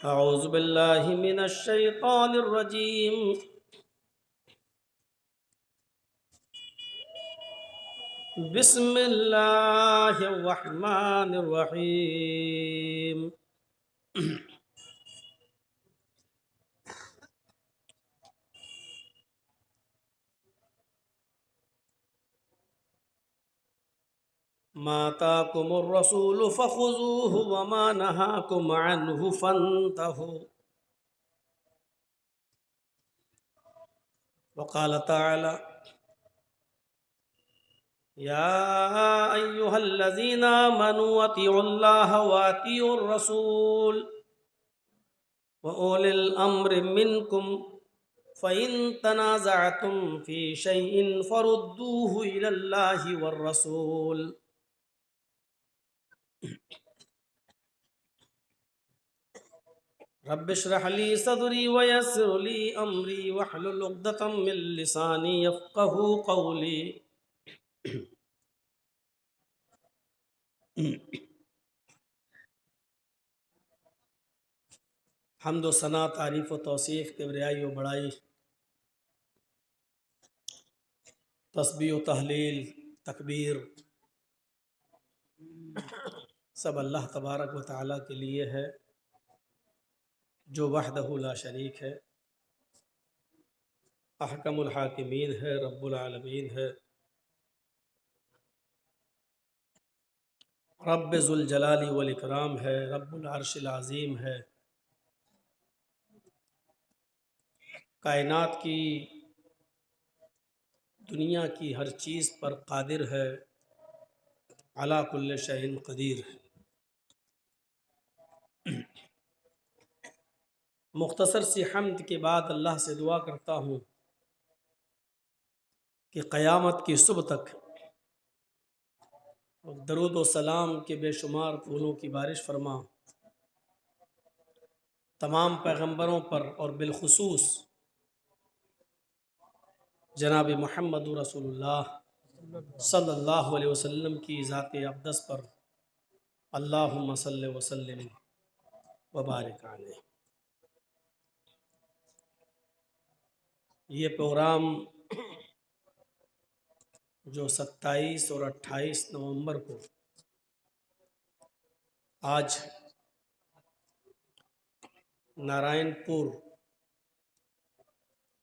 أعوذ بالله من الشيطان الرجيم. بسم الله الرحمن الرحيم. ما آتاكم الرسول فخذوه وما نهاكم عنه فانتهوا. وقال تعالى: يا أيها الذين آمنوا أطيعوا الله وأطيعوا الرسول وأولي الأمر منكم فإن تنازعتم في شيء فردوه إلى الله والرسول. رب اشرح لي صدري ويسر لي أمري واحلل عقدة من لساني يفقهوا قولي. حمد و ثنا، تعریف و توصیف، کبریائی و بڑائی، تسبیح و تحلیل، تکبیر، سب اللہ تبارک و تعالیٰ کے لیے ہے جو وحدہ لا شریک ہے، احکم الحاکمین ہے، رب العالمین ہے، رب ذوالجلال والاکرام ہے، رب العرش العظیم ہے، کائنات کی، دنیا کی ہر چیز پر قادر ہے، علی کل شیء قدیر ہے۔ مختصر سی حمد کے بعد اللہ سے دعا کرتا ہوں کہ قیامت کی صبح تک درود و سلام کے بے شمار پھولوں کی بارش فرما، تمام پیغمبروں پر اور بالخصوص جناب محمد رسول اللہ صلی اللہ علیہ وسلم کی ذات اقدس پر اللہم صلی وسلم وبارک علیہ۔ یہ پروگرام جو 27 اور 28 نومبر کو آج نارائن پور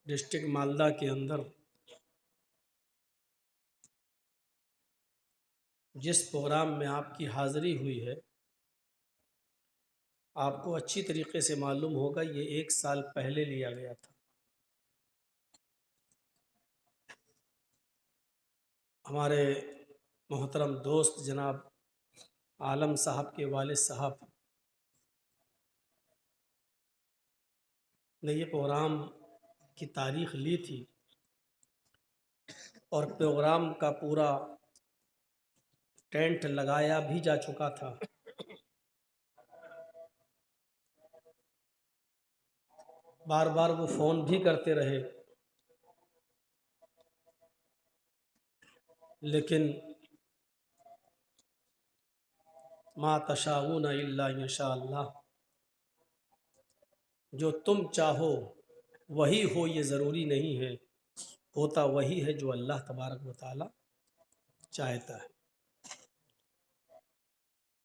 ڈسٹرکٹ مالدہ کے اندر جس پروگرام میں آپ کی حاضری ہوئی ہے، آپ کو اچھی طریقے سے معلوم ہوگا یہ 1 سال پہلے لیا گیا تھا۔ ہمارے محترم دوست جناب عالم صاحب کے والد صاحب نے یہ پروگرام کی تاریخ لی تھی اور پروگرام کا پورا ٹینٹ لگایا بھی جا چکا تھا، بار بار وہ فون بھی کرتے رہے، لیکن ما تشاءون الا ان شاء اللہ، جو تم چاہو وہی ہو یہ ضروری نہیں ہے، ہوتا وہی ہے جو اللہ تبارک و تعالی چاہتا ہے۔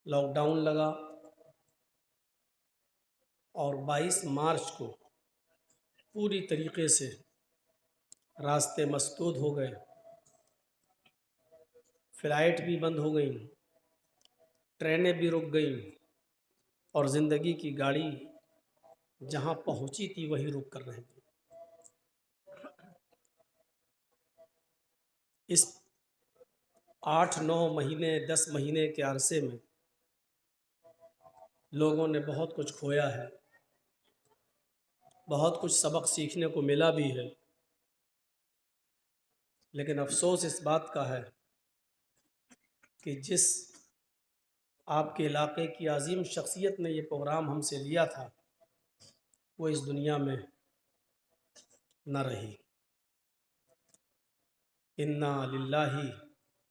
لاک ڈاؤن لگا اور 22 مارچ کو پوری طریقے سے راستے مسدود ہو گئے، فلائٹ بھی بند ہو گئیں، ٹرینیں بھی رک گئیں، اور زندگی کی گاڑی جہاں پہنچی تھی وہیں رک کر رہ گئی۔ اس 8-9 مہینے 10 مہینے کے عرصے میں لوگوں نے بہت کچھ کھویا ہے، بہت کچھ سبق سیکھنے کو ملا بھی ہے، لیکن افسوس اس بات کا ہے کہ جس آپ کے علاقے کی عظیم شخصیت نے یہ پروگرام ہم سے لیا تھا وہ اس دنیا میں نہ رہی۔ انا للہ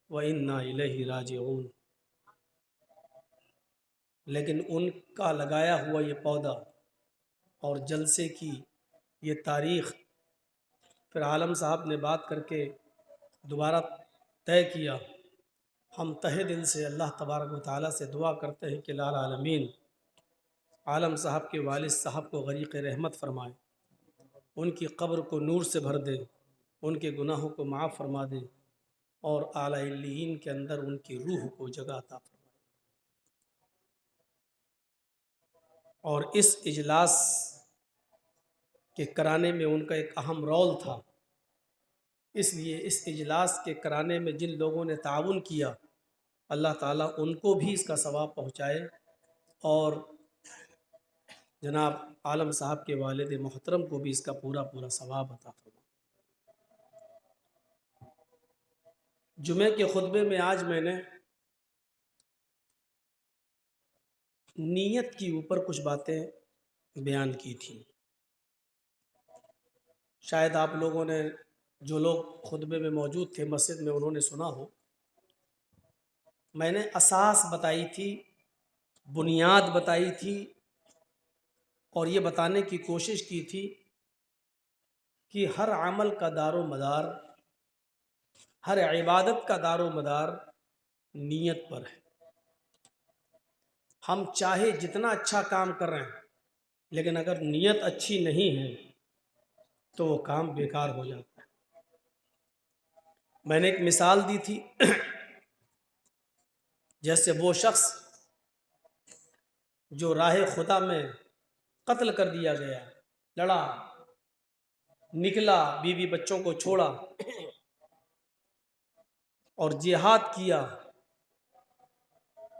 و انا الیہ راجعون۔ لیکن ان کا لگایا ہوا یہ پودا اور جلسے کی یہ تاریخ پھر عالم صاحب نے بات کر کے دوبارہ طے کیا۔ ہم تہہ دل سے اللہ تبارک و تعالیٰ سے دعا کرتے ہیں کہ لالا العالمین عالم صاحب کے والد صاحب کو غریق رحمت فرمائے، ان کی قبر کو نور سے بھر دے، ان کے گناہوں کو معاف فرما دے، اور اعلیٰ علیین کے اندر ان کی روح کو جگہ عطا فرمائے۔ اور اس اجلاس کے کرانے میں ان کا ایک اہم رول تھا، اس لیے اس اجلاس کے کرانے میں جن لوگوں نے تعاون کیا، اللہ تعالیٰ ان کو بھی اس کا ثواب پہنچائے، اور جناب عالم صاحب کے والد محترم کو بھی اس کا پورا پورا ثواب عطا فرمائے۔ جمعے کے خطبے میں آج میں نے نیت کے اوپر کچھ باتیں بیان کی تھیں۔ شاید آپ لوگوں نے، جو لوگ خطبے میں موجود تھے مسجد میں، انہوں نے سنا ہو۔ میں نے اساس بتائی تھی، بنیاد بتائی تھی، اور یہ بتانے کی کوشش کی تھی کہ ہر عمل کا دار و مدار، ہر عبادت کا دار و مدار نیت پر ہے۔ ہم چاہے جتنا اچھا کام کر رہے ہیں، لیکن اگر نیت اچھی نہیں ہے تو وہ کام بیکار ہو جاتا ہے۔ میں نے ایک مثال دی تھی، جیسے وہ شخص جو راہ خدا میں قتل کر دیا گیا، لڑا، نکلا، بیوی بچوں کو چھوڑا اور جہاد کیا،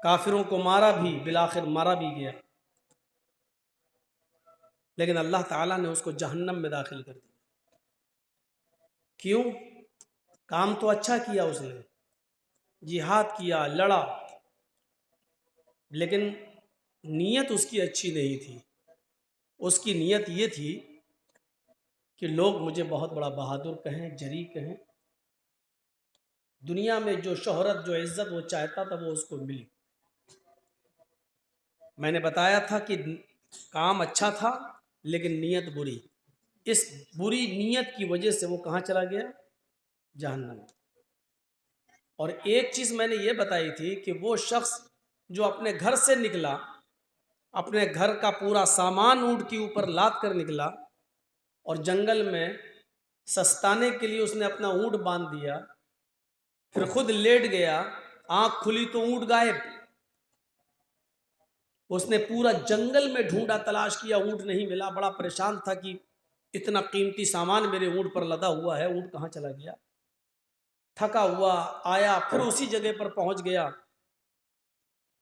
کافروں کو مارا بھی، بالآخر مارا بھی گیا، لیکن اللہ تعالیٰ نے اس کو جہنم میں داخل کر دیا۔ کیوں؟ کام تو اچھا کیا اس نے، جہاد کیا، لڑا، لیکن نیت اس کی اچھی نہیں تھی۔ اس کی نیت یہ تھی کہ لوگ مجھے بہت بڑا بہادر کہیں، جری کہیں، دنیا میں جو شہرت، جو عزت وہ چاہتا تھا وہ اس کو ملی۔ میں نے بتایا تھا کہ کام اچھا تھا لیکن نیت بری، اس بری نیت کی وجہ سے وہ کہاں چلا گیا؟ جہنم۔ اور ایک چیز میں نے یہ بتائی تھی کہ وہ شخص جو اپنے گھر سے نکلا، اپنے گھر کا پورا سامان اونٹ کے اوپر لاد کر نکلا، اور جنگل میں سستانے کے لیے اس نے اپنا اونٹ باندھ دیا، پھر خود لیٹ گیا، آنکھ کھلی تو اونٹ غائب۔ اس نے پورا جنگل میں ڈھونڈا، تلاش کیا، اونٹ نہیں ملا، بڑا پریشان تھا کہ اتنا قیمتی سامان میرے اونٹ پر لدا ہوا ہے، اونٹ کہاں چلا گیا؟ تھکا ہوا آیا، پھر اسی جگہ پر پہنچ گیا،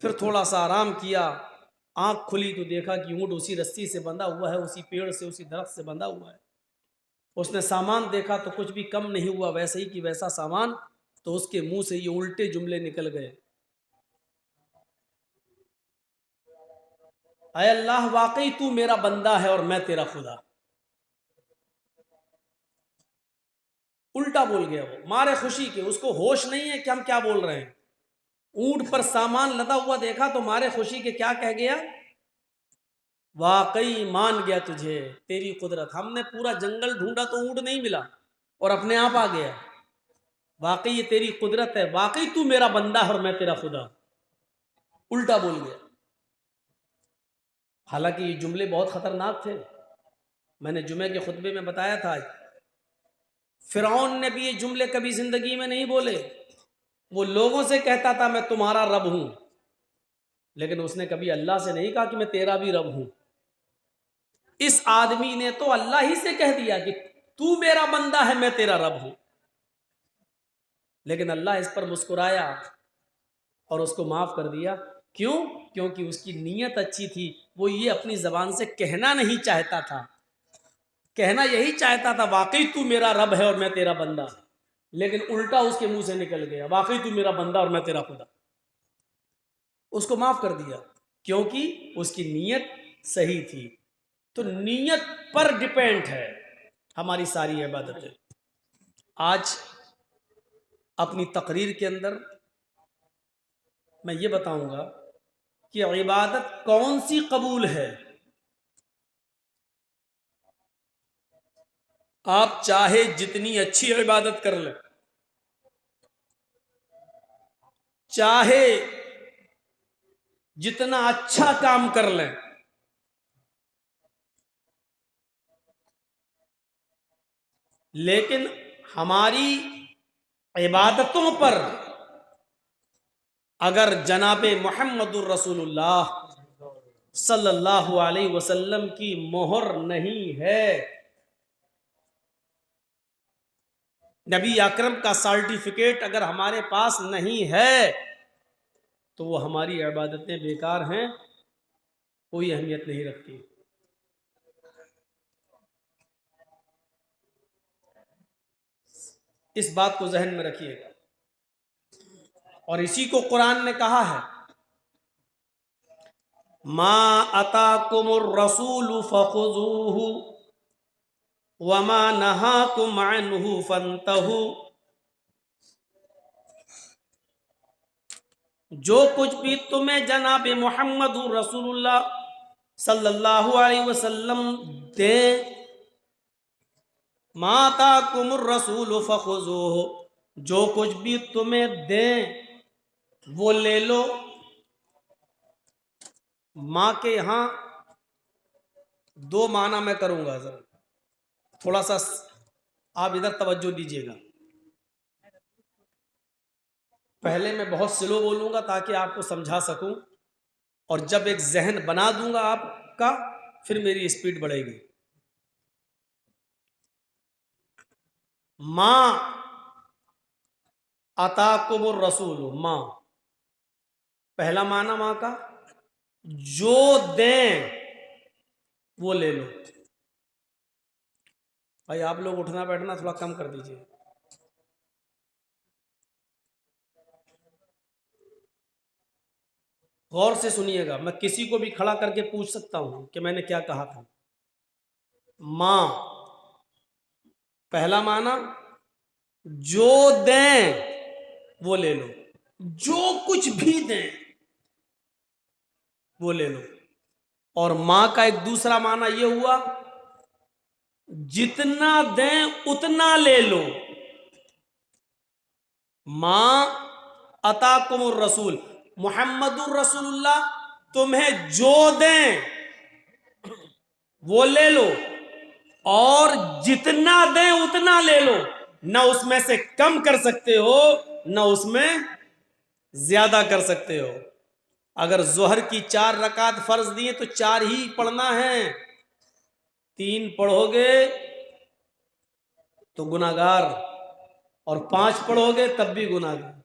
پھر تھوڑا سا آرام کیا، آنکھ کھلی تو دیکھا کہ اونٹ اسی رسی سے بندھا ہوا ہے، اسی پیڑ سے، اسی درخت سے بندھا ہوا ہے۔ اس نے سامان دیکھا تو کچھ بھی کم نہیں ہوا، ویسے ہی کہ ویسا سامان، تو اس کے منہ سے یہ الٹے جملے نکل گئے، اے اللہ، واقعی تو میرا بندہ ہے اور میں تیرا خدا۔ الٹا بول گیا، وہ مارے خوشی کے، اس کو ہوش نہیں ہے کہ ہم کیا بول رہے ہیں۔ اونٹ پر سامان لدا ہوا دیکھا تو مارے خوشی کے کیا کہہ گیا؟ واقعی مان گیا تجھے، تیری قدرت، ہم نے پورا جنگل ڈھونڈا تو اونٹ نہیں ملا اور اپنے آپ آ گیا، واقعی یہ تیری قدرت ہے، واقعی تو میرا بندہ ہے اور میں تیرا خدا۔ الٹا بول گیا۔ حالانکہ یہ جملے بہت خطرناک تھے، میں نے جمعے کے خطبے میں بتایا تھا۔ فرعون نے بھی یہ جملے کبھی زندگی میں نہیں بولے، وہ لوگوں سے کہتا تھا میں تمہارا رب ہوں، لیکن اس نے کبھی اللہ سے نہیں کہا کہ میں تیرا بھی رب ہوں۔ اس آدمی نے تو اللہ ہی سے کہہ دیا کہ تو میرا بندہ ہے، میں تیرا رب ہوں، لیکن اللہ اس پر مسکرایا اور اس کو معاف کر دیا۔ کیوں؟ کیونکہ اس کی نیت اچھی تھی، وہ یہ اپنی زبان سے کہنا نہیں چاہتا تھا، کہنا یہی چاہتا تھا واقعی تو میرا رب ہے اور میں تیرا بندہ، لیکن الٹا اس کے منہ سے نکل گیا واقعی تو میرا بندہ اور میں تیرا خدا۔ اس کو معاف کر دیا کیونکہ اس کی نیت صحیح تھی۔ تو نیت پر ڈیپینڈ ہے ہماری ساری عبادتیں۔ آج اپنی تقریر کے اندر میں یہ بتاؤں گا کہ عبادت کون سی قبول ہے، آپ چاہے جتنی اچھی عبادت کر لیں، چاہے جتنا اچھا کام کر لیں، لیکن ہماری عبادتوں پر اگر جناب محمد الرسول اللہ صلی اللہ علیہ وسلم کی مہر نہیں ہے، نبی اکرم کا سرٹیفکیٹ اگر ہمارے پاس نہیں ہے، تو وہ ہماری عبادتیں بیکار ہیں، کوئی اہمیت نہیں رکھتی۔ اس بات کو ذہن میں رکھیے گا، اور اسی کو قرآن نے کہا ہے، ما اتاکم الرسول فخذوہ وما نہاکم عنہ فانتہوا، جو کچھ بھی تمہیں جناب محمد رسول اللہ صلی اللہ علیہ وسلم دیں، ما آتاکم الرسول فخذوہ، جو کچھ بھی تمہیں دیں وہ لے لو۔ ماں کے یہاں دو معنی میں کروں گا، ذرا تھوڑا سا آپ ادھر توجہ دیجیے گا۔ پہلے میں بہت سلو بولوں گا تاکہ آپ کو سمجھا سکوں، اور جب ایک ذہن بنا دوں گا آپ کا، پھر میری اسپیڈ بڑھے گی۔ ماں اتاکم الرسول، ماں پہلا معنی ماں کا، جو دیں وہ لے لو۔ بھائی آپ لوگ اٹھنا بیٹھنا تھوڑا کم کر دیجیے۔ غور سے سنیے گا، میں کسی کو بھی کھڑا کر کے پوچھ سکتا ہوں کہ میں نے کیا کہا تھا۔ ماں پہلا معنی، جو دیں وہ لے لو، جو کچھ بھی دیں وہ لے لو۔ اور ماں کا ایک دوسرا معنی یہ ہوا، جتنا دیں اتنا لے لو۔ ماں اتاکم الرسول، محمد الرسول اللہ تمہیں جو دیں وہ لے لو، اور جتنا دیں اتنا لے لو، نہ اس میں سے کم کر سکتے ہو نہ اس میں زیادہ کر سکتے ہو۔ اگر ظہر کی 4 رکعت فرض دیے تو 4 ہی پڑھنا ہے، 3 پڑھو گے تو گناہگار، اور 5 پڑھو گے تب بھی گناہگار۔